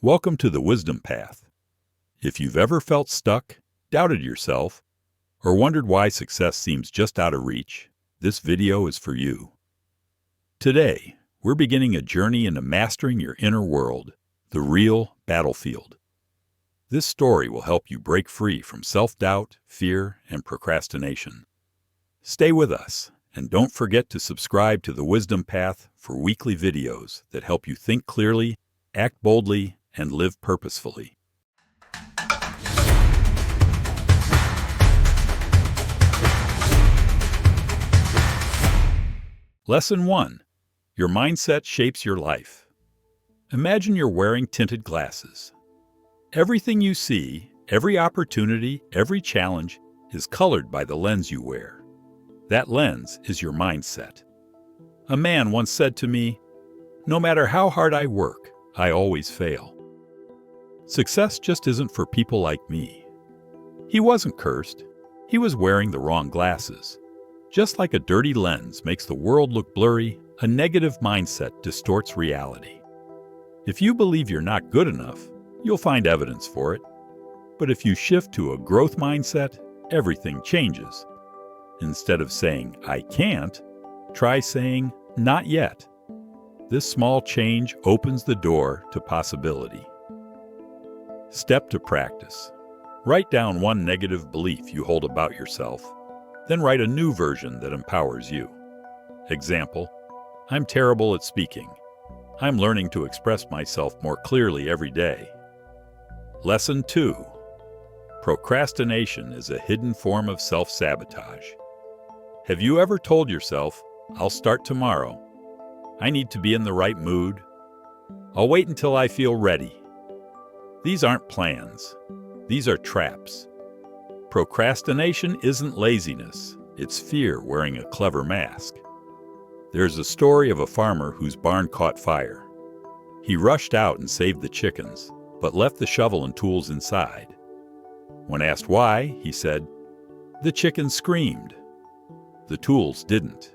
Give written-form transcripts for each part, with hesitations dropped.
Welcome to the Wisdom Path. If you've ever felt stuck, doubted yourself, or wondered why success seems just out of reach, this video is for you. Today, we're beginning a journey into mastering your inner world, the real battlefield. This story will help you break free from self-doubt, fear, and procrastination. Stay with us, and don't forget to subscribe to the Wisdom Path for weekly videos that help you think clearly, act boldly, and live purposefully. Lesson 1. Your mindset shapes your life. Imagine you're wearing tinted glasses. Everything you see, every opportunity, every challenge is colored by the lens you wear. That lens is your mindset. A man once said to me, "No matter how hard I work, I always fail." Success just isn't for people like me. He wasn't cursed. He was wearing the wrong glasses. Just like a dirty lens makes the world look blurry, a negative mindset distorts reality. If you believe you're not good enough, you'll find evidence for it. But if you shift to a growth mindset, everything changes. Instead of saying, "I can't," try saying, "Not yet." This small change opens the door to possibility. Step to practice. Write down one negative belief you hold about yourself, then write a new version that empowers you. Example, "I'm terrible at speaking. I'm learning to express myself more clearly every day." Lesson 2. Procrastination is a hidden form of self-sabotage. Have you ever told yourself, "I'll start tomorrow. I need to be in the right mood. I'll wait until I feel ready"? These aren't plans. These are traps. Procrastination isn't laziness. It's fear wearing a clever mask. There's a story of a farmer whose barn caught fire. He rushed out and saved the chickens, but left the shovel and tools inside. When asked why, he said, "The chickens screamed. The tools didn't."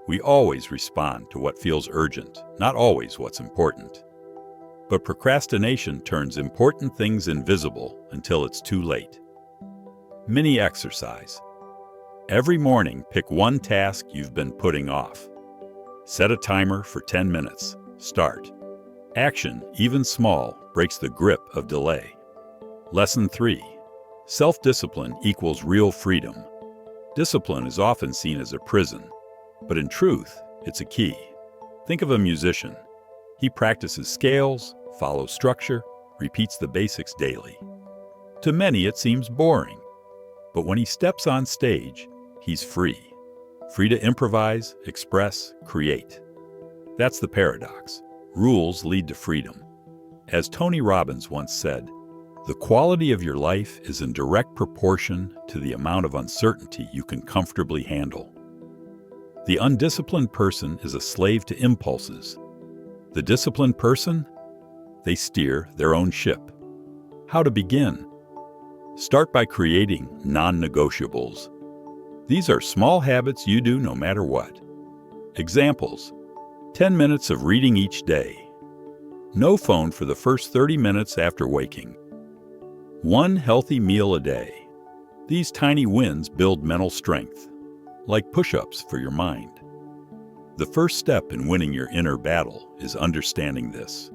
We always respond to what feels urgent, not always what's important. But procrastination turns important things invisible until it's too late. Mini exercise. Every morning, pick one task you've been putting off. Set a timer for 10 minutes. Start. Action, even small, breaks the grip of delay. Lesson 3. Self-discipline equals real freedom. Discipline is often seen as a prison, but in truth, it's a key. Think of a musician. He practices scales, follows structure, repeats the basics daily. To many, it seems boring, but when he steps on stage, he's free. Free to improvise, express, create. That's the paradox. Rules lead to freedom. As Tony Robbins once said, "The quality of your life is in direct proportion to the amount of uncertainty you can comfortably handle." The undisciplined person is a slave to impulses. The disciplined person? They steer their own ship. How to begin? Start by creating non-negotiables. These are small habits you do no matter what. Examples: 10 minutes of reading each day. No phone for the first 30 minutes after waking. One healthy meal a day. These tiny wins build mental strength, like push-ups for your mind. The first step in winning your inner battle is understanding this.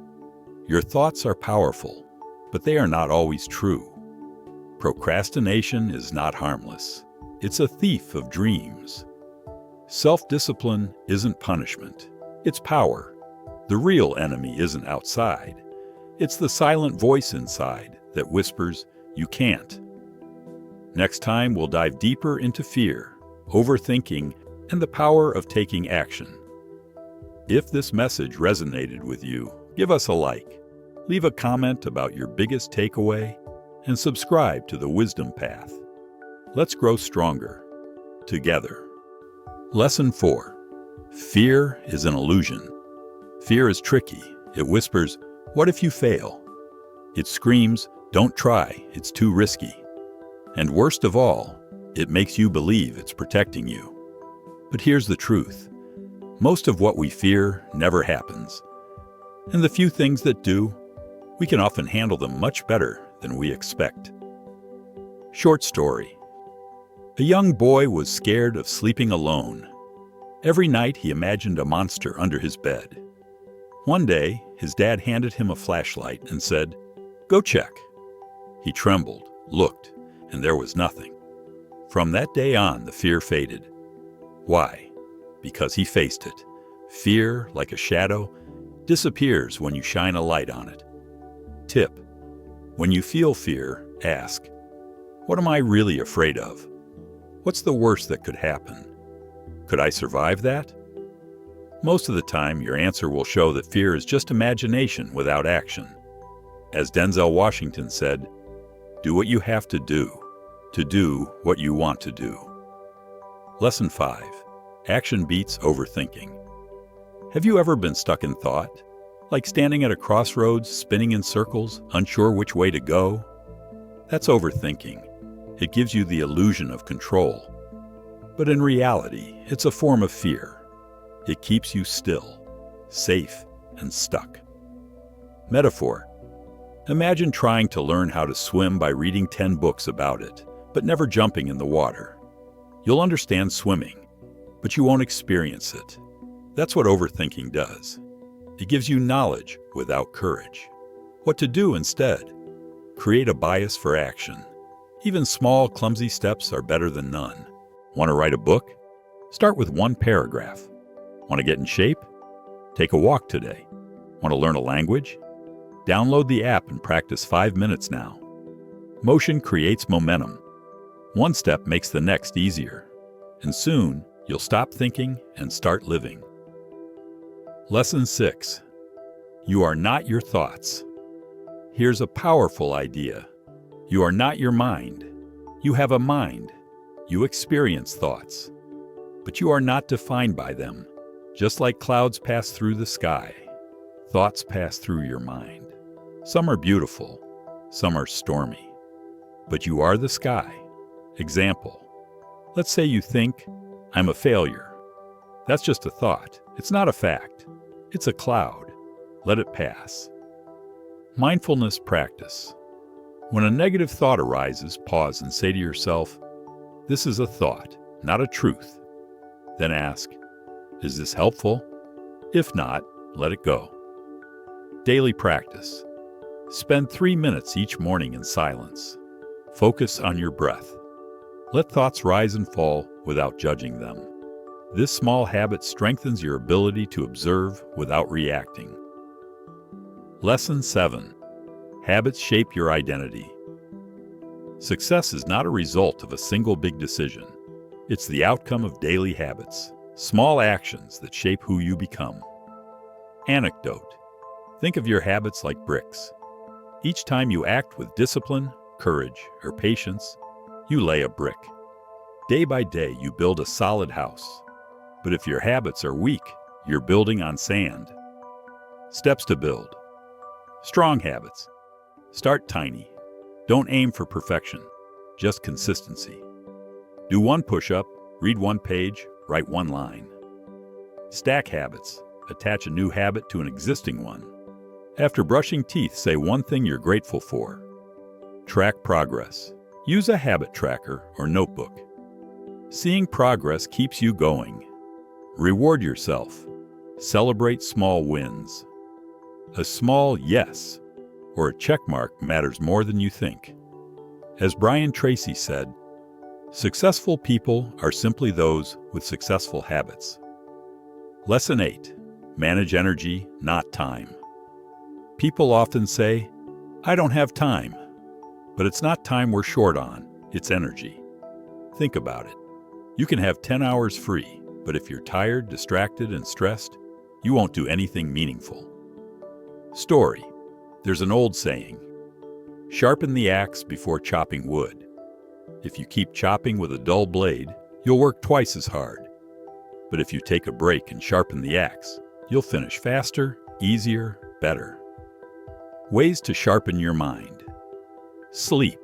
Your thoughts are powerful, but they are not always true. Procrastination is not harmless. It's a thief of dreams. Self-discipline isn't punishment. It's power. The real enemy isn't outside. It's the silent voice inside that whispers, "You can't." Next time, we'll dive deeper into fear, overthinking, and the power of taking action. If this message resonated with you, give us a like, leave a comment about your biggest takeaway, and subscribe to the Wisdom Path. Let's grow stronger, together. Lesson 4. Fear is an illusion. Fear is tricky. It whispers, "What if you fail?" It screams, "Don't try, it's too risky." And worst of all, it makes you believe it's protecting you. But here's the truth. Most of what we fear never happens. And the few things that do, we can often handle them much better than we expect. Short story. A young boy was scared of sleeping alone. Every night he imagined a monster under his bed. One day, his dad handed him a flashlight and said, "Go check." He trembled, looked, and there was nothing. From that day on, the fear faded. Why? Because he faced it. Fear, like a shadow, disappears when you shine a light on it. Tip: when you feel fear, ask, "What am I really afraid of? What's the worst that could happen? Could I survive that?" Most of the time, your answer will show that fear is just imagination without action. As Denzel Washington said, "Do what you have to do what you want to do." Lesson 5. Action beats overthinking. Have you ever been stuck in thought? Like standing at a crossroads, spinning in circles, unsure which way to go? That's overthinking. It gives you the illusion of control. But in reality, it's a form of fear. It keeps you still, safe, and stuck. Metaphor. Imagine trying to learn how to swim by reading 10 books about it, but never jumping in the water. You'll understand swimming, but you won't experience it. That's what overthinking does. It gives you knowledge without courage. What to do instead? Create a bias for action. Even small, clumsy steps are better than none. Want to write a book? Start with 1 paragraph. Want to get in shape? Take a walk today. Want to learn a language? Download the app and practice 5 minutes now. Motion creates momentum. One step makes the next easier. And soon, you'll stop thinking and start living. Lesson 6. You are not your thoughts. Here's a powerful idea. You are not your mind. You have a mind. You experience thoughts. But you are not defined by them. Just like clouds pass through the sky, thoughts pass through your mind. Some are beautiful, some are stormy. But you are the sky. Example. Let's say you think, "I'm a failure." That's just a thought. It's not a fact. It's a cloud. Let it pass. Mindfulness practice. When a negative thought arises, pause and say to yourself, "This is a thought, not a truth." Then ask, "Is this helpful?" If not, let it go. Daily practice. Spend 3 minutes each morning in silence. Focus on your breath. Let thoughts rise and fall without judging them. This small habit strengthens your ability to observe without reacting. Lesson 7. Habits shape your identity. Success is not a result of a single big decision. It's the outcome of daily habits, small actions that shape who you become. Anecdote. Think of your habits like bricks. Each time you act with discipline, courage, or patience, you lay a brick. Day by day, you build a solid house. But if your habits are weak, you're building on sand. Steps to build. Strong habits. Start tiny. Don't aim for perfection, just consistency. Do 1 push-up, read 1 page, write 1 line. Stack habits. Attach a new habit to an existing one. After brushing teeth, say 1 thing you're grateful for. Track progress. Use a habit tracker or notebook. Seeing progress keeps you going. Reward yourself. Celebrate small wins. A small yes or a check mark matters more than you think. As Brian Tracy said, successful people are simply those with successful habits. Lesson 8. Manage energy, not time. People often say, "I don't have time." But it's not time we're short on, it's energy. Think about it. You can have 10 hours free, but if you're tired, distracted, and stressed, you won't do anything meaningful. Story. There's an old saying, "Sharpen the axe before chopping wood." If you keep chopping with a dull blade, you'll work twice as hard. But if you take a break and sharpen the axe, you'll finish faster, easier, better. Ways to sharpen your mind. Sleep.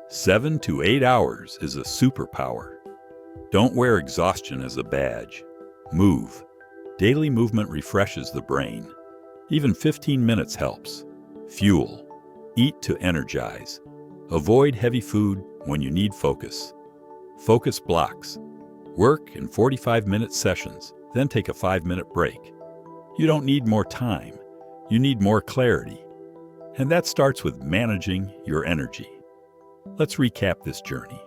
7 to 8 hours is a superpower. Don't wear exhaustion as a badge. Move. Daily movement refreshes the brain. Even 15 minutes helps. Fuel. Eat to energize. Avoid heavy food when you need focus. Focus blocks. Work in 45-minute sessions, then take a 5-minute break. You don't need more time. You need more clarity. And that starts with managing your energy. Let's recap this journey.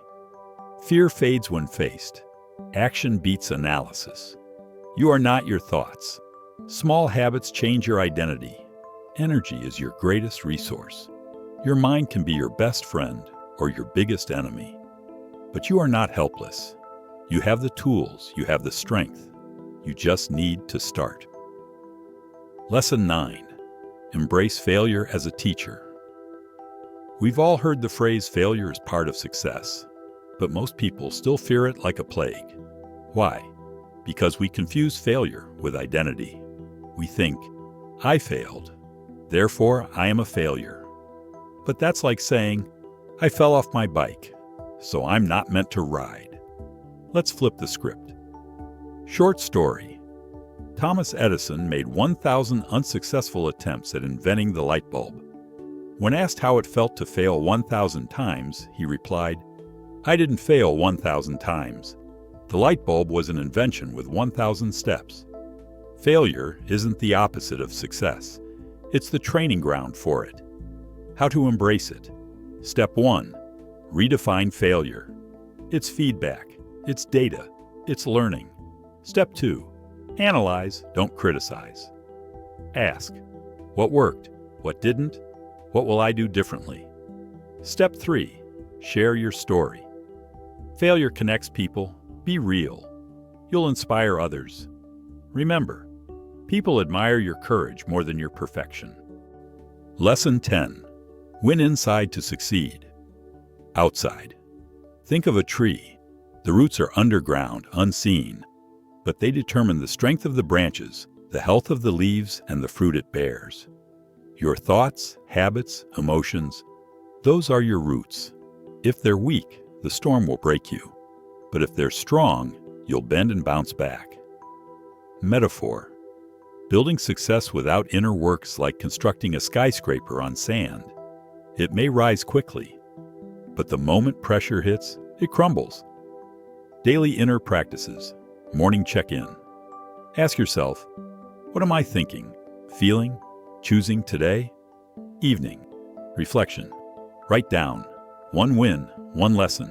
Fear fades when faced. Action beats analysis. You are not your thoughts. Small habits change your identity. Energy is your greatest resource. Your mind can be your best friend or your biggest enemy. But you are not helpless. You have the tools, you have the strength. You just need to start. Lesson 9. Embrace failure as a teacher. We've all heard the phrase failure is part of success, but most people still fear it like a plague. Why? Because we confuse failure with identity. We think, I failed, therefore I am a failure. But that's like saying, I fell off my bike, so I'm not meant to ride. Let's flip the script. Short story. Thomas Edison made 1,000 unsuccessful attempts at inventing the light bulb. When asked how it felt to fail 1,000 times, he replied, I didn't fail 1,000 times. The light bulb was an invention with 1,000 steps. Failure isn't the opposite of success. It's the training ground for it. How to embrace it. Step 1. Redefine failure. It's feedback. It's data. It's learning. Step 2. Analyze, don't criticize. Ask, what worked? What didn't? What will I do differently? Step 3. Share your story. Failure connects people. Be real. You'll inspire others. Remember, people admire your courage more than your perfection. Lesson 10. Win inside to succeed. Outside. Think of a tree. The roots are underground, unseen, but they determine the strength of the branches, the health of the leaves, and the fruit it bears. Your thoughts, habits, emotions, those are your roots. If they're weak, the storm will break you. But if they're strong, you'll bend and bounce back. Metaphor. Building success without inner work's like constructing a skyscraper on sand. It may rise quickly, but the moment pressure hits, it crumbles. Daily inner practices. Morning check-in. Ask yourself, what am I thinking, feeling, choosing today? Evening. Reflection. Write down. One win, one lesson.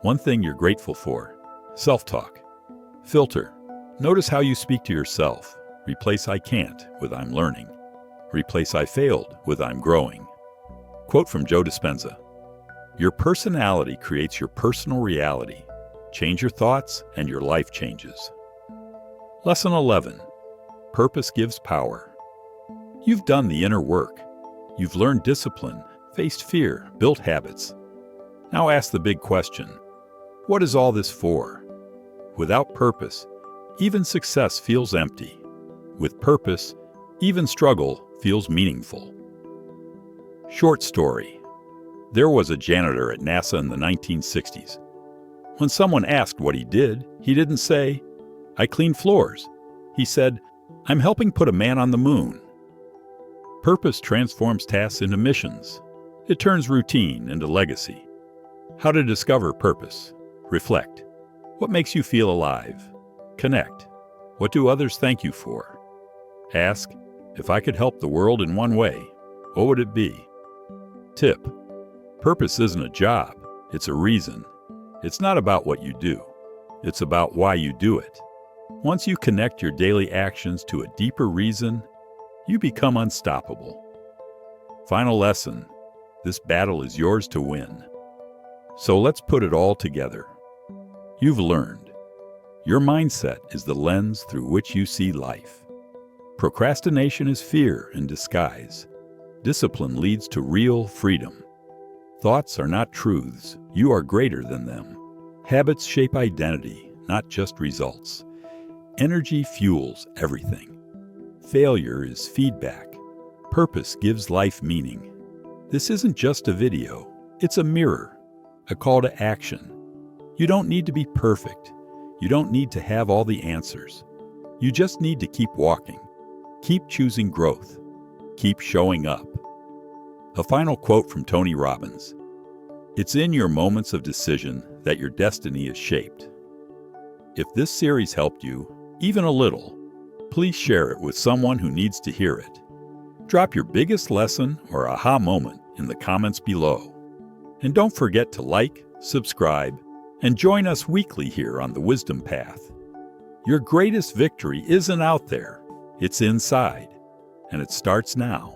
One thing you're grateful for. Self-talk. Filter. Notice how you speak to yourself. Replace I can't with I'm learning. Replace I failed with I'm growing. Quote from Joe Dispenza. Your personality creates your personal reality. Change your thoughts and your life changes. Lesson 11. Purpose gives power. You've done the inner work. You've learned discipline, faced fear, built habits. Now ask the big question. What is all this for? Without purpose, even success feels empty. With purpose, even struggle feels meaningful. Short story. There was a janitor at NASA in the 1960s. When someone asked what he didn't say, I clean floors. He said, I'm helping put a man on the moon. Purpose transforms tasks into missions. It turns routine into legacy. How to discover purpose. Reflect. What makes you feel alive? Connect. What do others thank you for? Ask, if I could help the world in one way, what would it be? Tip. Purpose isn't a job, it's a reason. It's not about what you do. It's about why you do it. Once you connect your daily actions to a deeper reason, you become unstoppable. Final lesson. This battle is yours to win. So let's put it all together. You've learned. Your mindset is the lens through which you see life. Procrastination is fear in disguise. Discipline leads to real freedom. Thoughts are not truths. You are greater than them. Habits shape identity, not just results. Energy fuels everything. Failure is feedback. Purpose gives life meaning. This isn't just a video. It's a mirror, a call to action. You don't need to be perfect. You don't need to have all the answers. You just need to keep walking. Keep choosing growth. Keep showing up. A final quote from Tony Robbins. It's in your moments of decision that your destiny is shaped. If this series helped you, even a little, please share it with someone who needs to hear it. Drop your biggest lesson or aha moment in the comments below. And don't forget to like, subscribe, and join us weekly here on The Wisdom Path. Your greatest victory isn't out there, it's inside, and it starts now.